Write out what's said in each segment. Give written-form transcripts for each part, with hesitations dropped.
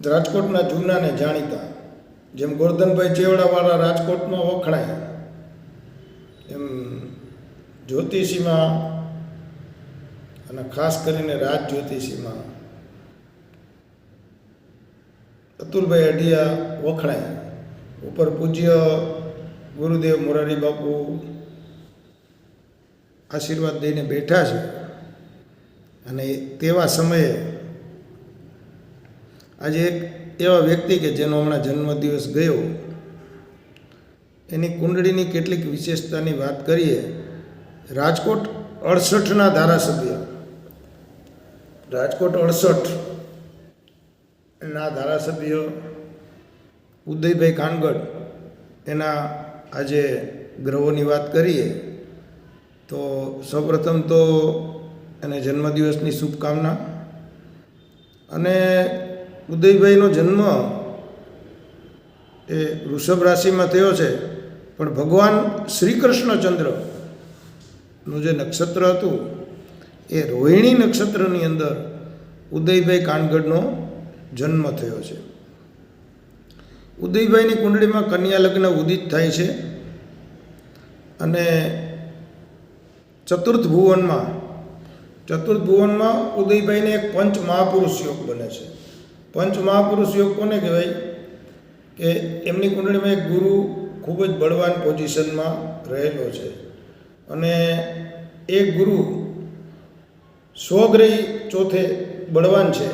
રાજકોટના જૂનાને જાણીતા, જેમ ગોરધનભાઈ ચેવડાવાળા રાજકોટમાં વખણાય, એમ જ્યોતિષીમાં અને ખાસ કરીને રાજ જ્યોતિષીમાં અતુલભાઈ અઢિયા વખણાય. ઉપર પૂજ્ય ગુરુદેવ મોરારી બાપુ આશીર્વાદ દઈને બેઠા છે. અને તેવા સમયે આજે એક એવા વ્યક્તિ કે જેનો હમણાં જન્મદિવસ ગયો, એની કુંડળીની કેટલીક વિશેષતાની વાત કરીએ. રાજકોટ 68ના ધારાસભ્ય, રાજકોટ 68ના ધારાસભ્ય ઉદયભાઈ કાનગડ, એના આજે ગ્રહોની વાત કરીએ તો સૌપ્રથમ તો એને જન્મદિવસની શુભકામના. અને ઉદયભાઈનો જન્મ એ વૃષભ રાશિમાં થયો છે, પણ ભગવાન શ્રી કૃષ્ણચંદ્રનું જે નક્ષત્ર હતું એ રોહિણી નક્ષત્રની અંદર ઉદયભાઈ કાનગડનો જન્મ થયો છે. ઉદયભાઈની કુંડળીમાં કન્યા લગ્ન ઉદિત થાય છે અને ચતુર્થ ભુવનમાં ઉદયભાઈને એક પંચ મહાપુરુષ યોગ બને છે. પંચ મહાપુરુષ યોગ કોને કહેવાય કે એમની કુંડળીમાં એક ગુરુ ખૂબ જ બળવાન પોઝિશનમાં રહેલો છે અને એક ગુરુ સ્વગ્રહી ચોથે બળવાન છે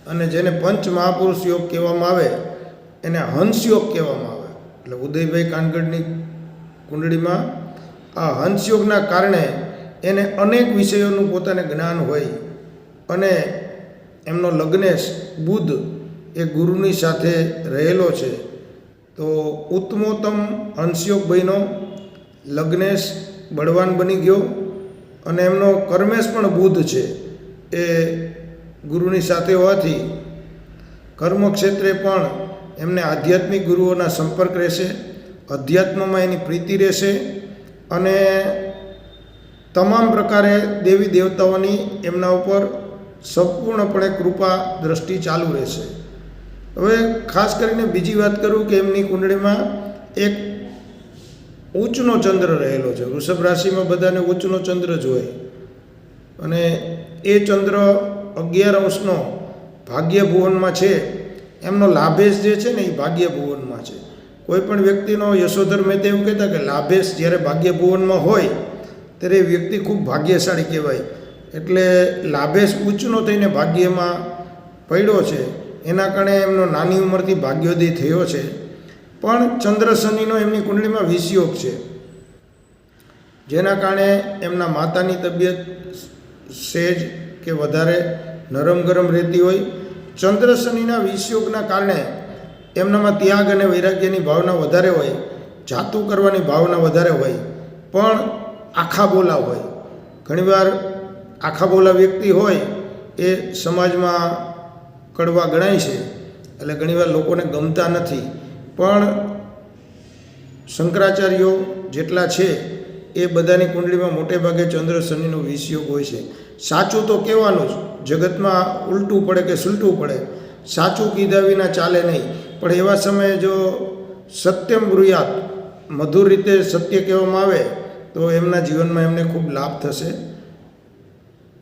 અને જેને પંચ મહાપુરુષ યોગ કહેવામાં આવે એને હંસ યોગ કહેવામાં આવે. એટલે ઉદયભાઈ કાનગડની કુંડળીમાં આ હંસ યોગના કારણે એને અનેક વિષયોનું પોતાને જ્ઞાન હોય અને એમનો લગ્નેશ બુધ એ ગુરુની સાથે રહેલો છે. તો ઉત્તમોત્તમ હંસયોગ બન્યો, લગ્નેશ બળવાન બની ગયો અને એમનો કર્મેશ પણ બુધ છે એ ગુરુની સાથે હોવાથી કર્મક્ષેત્રે પણ એમને આધ્યાત્મિક ગુરુઓના સંપર્ક રહેશે, અધ્યાત્મમાં એની પ્રીતિ રહેશે અને તમામ પ્રકારે દેવી દેવતાઓની એમના ઉપર સંપૂર્ણપણે કૃપા દ્રષ્ટિ ચાલુ રહેશે. હવે ખાસ કરીને બીજી વાત કરું કે એમની કુંડળીમાં એક ઉચ્ચનો ચંદ્ર રહેલો છે. વૃષભ રાશિમાં બધાને ઉચ્ચનો ચંદ્ર જ હોય અને એ ચંદ્ર 11 અંશનો ભાગ્ય ભુવનમાં છે. એમનો લાભેશ જે છે ને એ ભાગ્ય ભુવનમાં છે. કોઈ પણ વ્યક્તિનો યશોધર મહેતા એવું કહેતા કે લાભેશ જ્યારે ભાગ્ય ભુવનમાં હોય ત્યારે એ વ્યક્તિ ખૂબ ભાગ્યશાળી કહેવાય. એટલે લાભેશ ઉચ્ચનો થઈને ભાગ્યમાં પડ્યો છે, એના કારણે એમનો નાની ઉંમરથી ભાગ્યોદય થયો છે. પણ ચંદ્ર શનિનો એમની કુંડળીમાં વિષયોગ છે, જેના કારણે એમના માતાની તબિયત સહેજ કે વધારે નરમ ગરમ રહેતી હોય. ચંદ્ર શનિના વિષયોગના કારણે એમનામાં ત્યાગ અને વૈરાગ્યની ભાવના વધારે હોય, જાતું કરવાની ભાવના વધારે હોય, પણ આખા બોલા હોય. ઘણીવાર આખા બોલા વ્યક્તિ હોય એ સમાજમાં કડવા ગણાય છે, એટલે ઘણીવાર લોકોને ગમતા નથી. પણ શંકરાચાર્યો જેટલા છે એ બધાની કુંડળીમાં મોટે ભાગે ચંદ્ર શનિનો વિષયોગ હોય છે. સાચું તો કહેવાનું જ, જગતમાં ઉલટું પડે કે સુલટું પડે, સાચું કીધા વિના ચાલે નહીં. પણ એવા સમયે જો સત્યમ બ્રુયાત, મધુર રીતે સત્ય કહેવામાં આવે તો એમના જીવનમાં એમને ખૂબ લાભ થશે.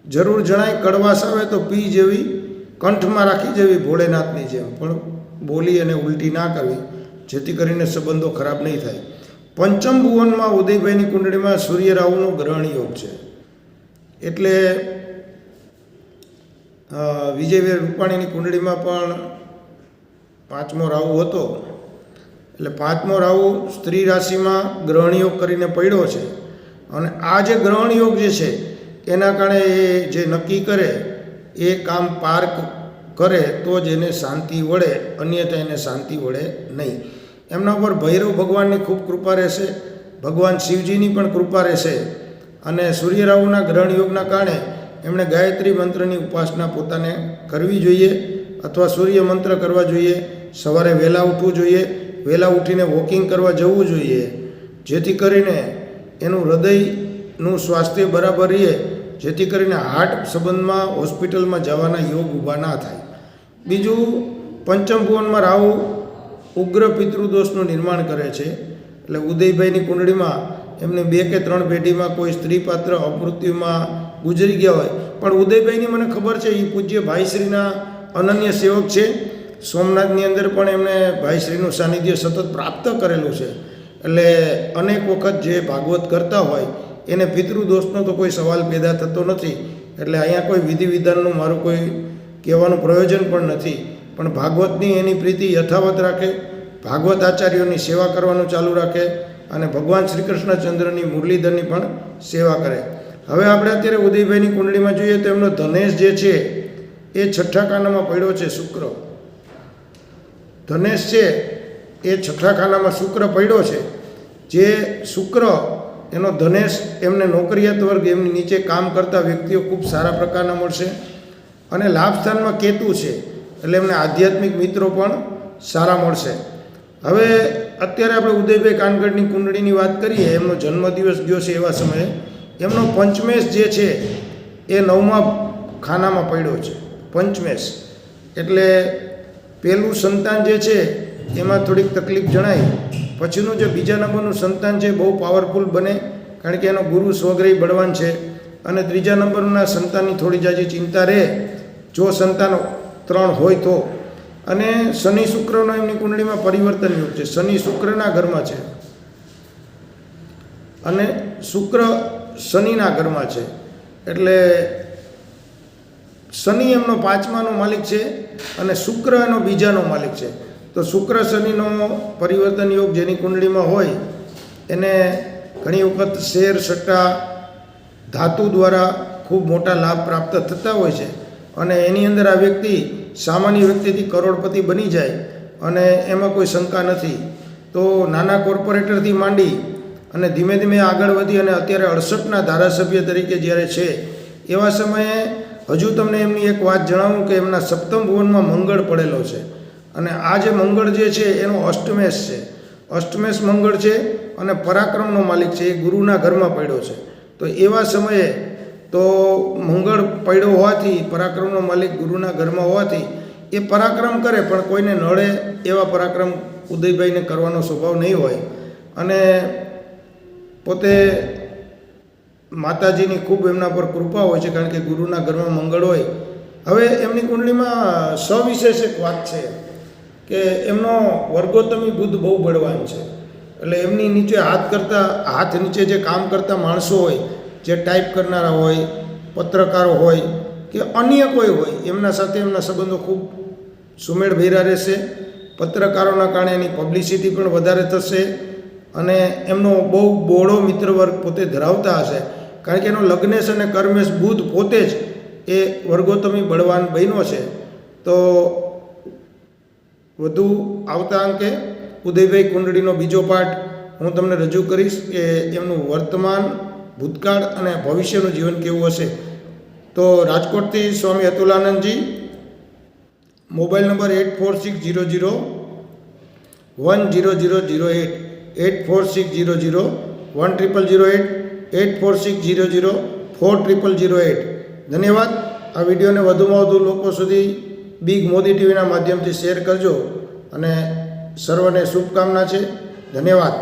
જરૂર જણાય કડવાશ આવે તો પી જેવી, કંઠમાં રાખી જેવી ભોળેનાથની જેમ, પણ બોલી અને ઉલટી ના કરવી, જેથી કરીને સંબંધો ખરાબ નહીં થાય. પંચમ ભુવનમાં ઉદયભાઈની કુંડળીમાં સૂર્ય રાહુનો ગ્રહણ યોગ છે. એટલે વિજયભાઈ રૂપાણીની કુંડળીમાં પણ 5મો રાહુ હતો. એટલે 5મો રાહુ સ્ત્રી રાશિમાં ગ્રહણ યોગ કરીને પડ્યો છે અને આ જે ગ્રહણ યોગ જે છે એના કારણે એ જે નક્કી કરે એ કામ પાર કરે તો જ એને શાંતિ વળે, અન્યથા એને શાંતિ વળે નહીં. એમના ઉપર ભૈરવ ભગવાનની ખૂબ કૃપા રહેશે, ભગવાન શિવજીની પણ કૃપા રહેશે. અને સૂર્ય રાહુના ગ્રહણ યોગના કારણે એમણે ગાયત્રી મંત્રની ઉપાસના પોતાને કરવી જોઈએ અથવા સૂર્ય મંત્ર કરવા જોઈએ. સવારે વહેલા ઉઠવું જોઈએ, વહેલા ઉઠીને વોકિંગ કરવા જવું જોઈએ, જેથી કરીને એનું હૃદયનું સ્વાસ્થ્ય બરાબર રહે, જેથી કરીને હાર્ટ સંબંધમાં હોસ્પિટલમાં જવાના યોગ ઊભા ના થાય. બીજું પંચમ ભુવનમાં રાહુ ઉગ્ર પિતૃદોષનું નિર્માણ કરે છે. એટલે ઉદયભાઈની કુંડળીમાં એમને 2 કે 3 પેઢીમાં કોઈ સ્ત્રી પાત્ર અમૃત્યુમાં ગુજરી ગયા હોય, પણ ઉદયભાઈની મને ખબર છે એ પૂજ્ય ભાઈશ્રીના અનન્ય સેવક છે. સોમનાથની અંદર પણ એમણે ભાઈશ્રીનું સાનિધ્ય સતત પ્રાપ્ત કરેલું છે. એટલે અનેક વખત જે ભાગવત કરતા હોય એને પિતૃદોષનો તો કોઈ સવાલ પેદા થતો નથી. એટલે અહીંયા કોઈ વિધિ વિધાનનું મારું કોઈ કહેવાનું પ્રયોજન પણ નથી. પણ ભાગવતની એની પ્રીતિ યથાવત રાખે, ભાગવત આચાર્યોની સેવા કરવાનું ચાલુ રાખે અને ભગવાન શ્રી કૃષ્ણચંદ્રની મુરલીધરની પણ સેવા કરે. હવે આપણે અત્યારે ઉદયભાઈની કુંડળીમાં જોઈએ તો એમનો ધનેશ જે છે એ 6ઠા ખાનામાં પડ્યો છે શુક્ર. ધનેશ છે એ 6ઠા ખાનામાં શુક્ર પડ્યો છે. જે શુક્ર એનો ધનેશ એમને નોકરિયાત વર્ગ એમની નીચે કામ કરતા વ્યક્તિઓ ખૂબ સારા પ્રકારના મળશે. અને લાભ સ્થાનમાં કેતુ છે એટલે એમને આધ્યાત્મિક મિત્રો પણ સારા મળશે. હવે અત્યારે આપણે ઉદયભાઈ કાનગડની કુંડળીની વાત કરીએ. એમનો જન્મદિવસ ગયો છે એવા સમયે એમનો પંચમેશ જે છે એ 9મા ખાનામાં પડ્યો છે. પંચમેશ એટલે પહેલું સંતાન જે છે એમાં થોડીક તકલીફ જણાય, પછીનું જે બીજા નંબરનું સંતાન છે બહુ પાવરફુલ બને, કારણ કે એનો ગુરુ સ્વગ્રહી બળવાન છે. અને ત્રીજા નંબરના સંતાનની થોડી જાજી ચિંતા રહે જો સંતાનો 3 હોય તો. અને શનિ શુક્રનો એમની કુંડળીમાં પરિવર્તન યુગ છે. શનિ શુક્રના ઘરમાં છે અને શુક્ર શનિના ઘરમાં છે. એટલે શનિ એમનો 5માનો માલિક છે અને શુક્ર એનો બીજાનો માલિક છે. તો શુક્ર શનિનો પરિવર્તન યોગ જેની કુંડળીમાં હોય એને ઘણી વખત શેર સટ્ટા ધાતુ દ્વારા ખૂબ મોટા લાભ પ્રાપ્ત થતા હોય છે. અને એની અંદર આ વ્યક્તિ સામાન્ય વ્યક્તિથી કરોડપતિ બની જાય અને એમાં કોઈ શંકા નથી. તો નાના કોર્પોરેટરથી માંડી અને ધીમે ધીમે આગળ વધી અને અત્યારે 68ના ધારાસભ્ય તરીકે જ્યારે છે એવા સમયે હજુ તમને એમની એક વાત જણાવું કે એમના 7મ ભુવનમાં મંગળ પડેલો છે. અને આ જે મંગળ જે છે એનો અષ્ટમેશ છે. અષ્ટમેશ મંગળ છે અને પરાક્રમનો માલિક છે. એ ગુરુના ઘરમાં પડ્યો છે. તો એવા સમયે તો મંગળ પડ્યો હોવાથી, પરાક્રમનો માલિક ગુરુના ઘરમાં હોવાથી એ પરાક્રમ કરે પણ કોઈને નડે એવા પરાક્રમ ઉદયભાઈને કરવાનો સ્વભાવ નહીં હોય. અને પોતે માતાજીની ખૂબ એમના પર કૃપા હોય છે, કારણ કે ગુરુના ઘરમાં મંગળ હોય. હવે એમની કુંડળીમાં સવિશેષ એક વાત છે કે એમનો વર્ગોત્તમી બુદ્ધ બહુ બળવાન છે. એટલે એમની નીચે હાથ નીચે જે કામ કરતા માણસો હોય, જે ટાઈપ કરનારા હોય, પત્રકારો હોય કે અન્ય કોઈ હોય, એમના સાથે એમના સંબંધો ખૂબ સુમેળભર્યા રહેશે. પત્રકારોના કારણે એની પબ્લિસિટી પણ વધારે થશે અને એમનો બહુ બોળો મિત્રવર્ગ પોતે ધરાવતા હશે, કારણ કે એનો લગ્નેશ અને કર્મેશ બુધ પોતે જ એ વર્ગોત્તમી બળવાન બન્યો છે. તો વધુ આવતા અંકે ઉદયભાઈ કુંડળીનો બીજો પાઠ હું તમને રજૂ કરીશ કે એમનું વર્તમાન, ભૂતકાળ અને ભવિષ્યનું જીવન કેવું હશે. તો રાજકોટથી સ્વામી અતુલાનંદજી, મોબાઈલ નંબર 8460010008, 8460010008, 8460040008. ધન્યવાદ. આ વિડીયોને વધુમાં વધુ લોકો સુધી બિગ મોદી ટીવીના માધ્યમથી શેર કરજો અને સર્વને શુભકામના છે. ધન્યવાદ.